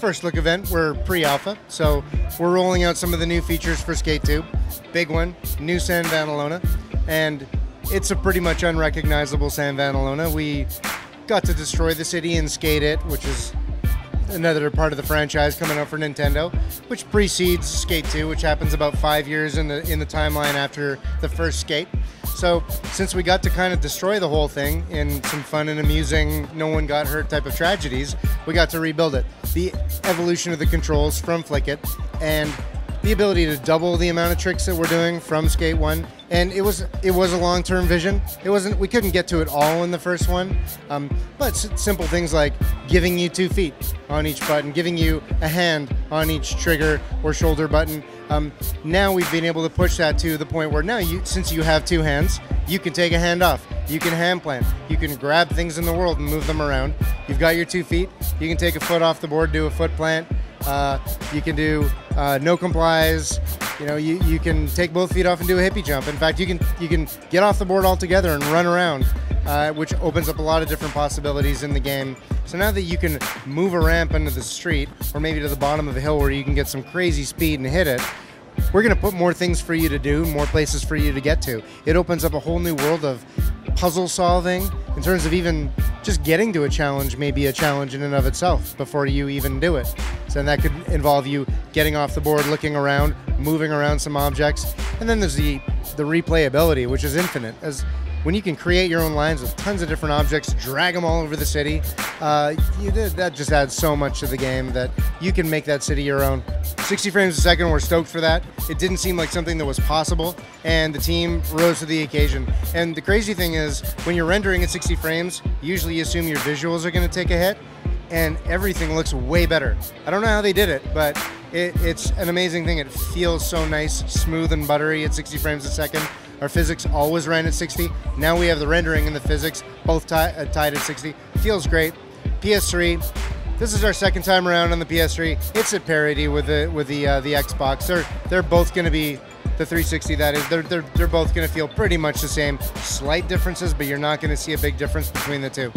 first look event. We're pre-alpha, so we're rolling out some of the new features for Skate 2. Big one, new San Vanalona, and it's a pretty much unrecognizable San Vanalona. We got to destroy the city in Skate It, which is another part of the franchise coming out for Nintendo, which precedes Skate 2, which happens about 5 years in the timeline after the first Skate. So since we got to kind of destroy the whole thing in some fun and amusing, no one got hurt type of tragedies, we got to rebuild it. The evolution of the controls from Flick It, and the ability to double the amount of tricks that we're doing from Skate 1. And it was a long-term vision. We couldn't get to it all in the first one, but simple things like giving you 2 feet on each button, giving you a hand on each trigger or shoulder button. Now we've been able to push that to the point where now, since you have 2 hands, you can take a hand off, you can hand plant, you can grab things in the world and move them around. You've got your 2 feet, you can take a foot off the board, do a foot plant. You can do no complies. You know, you can take both feet off and do a hippie jump. In fact, you can get off the board altogether and run around, which opens up a lot of different possibilities in the game. So now that you can move a ramp into the street, or maybe to the bottom of a hill where you can get some crazy speed and hit it, we're going to put more things for you to do, more places for you to get to. It opens up a whole new world of puzzle solving in terms of even just getting to a challenge may be a challenge in and of itself before you even do it. So that could involve you getting off the board, looking around, moving around some objects. And then there's the replayability, which is infinite. As when you can create your own lines with tons of different objects, drag them all over the city, that just adds so much to the game that you can make that city your own. 60 frames a second, we're stoked for that. It didn't seem like something that was possible, and the team rose to the occasion. And the crazy thing is, when you're rendering at 60 frames, usually you assume your visuals are going to take a hit, and everything looks way better. I don't know how they did it, but it's an amazing thing. It feels so nice, smooth and buttery at 60 frames a second. Our physics always ran at 60. Now we have the rendering and the physics both tied at 60. Feels great. PS3. This is our second time around on the PS3. It's at parity with the Xbox. They're both going to be the 360. That is, they're both going to feel pretty much the same. Slight differences, but you're not going to see a big difference between the two.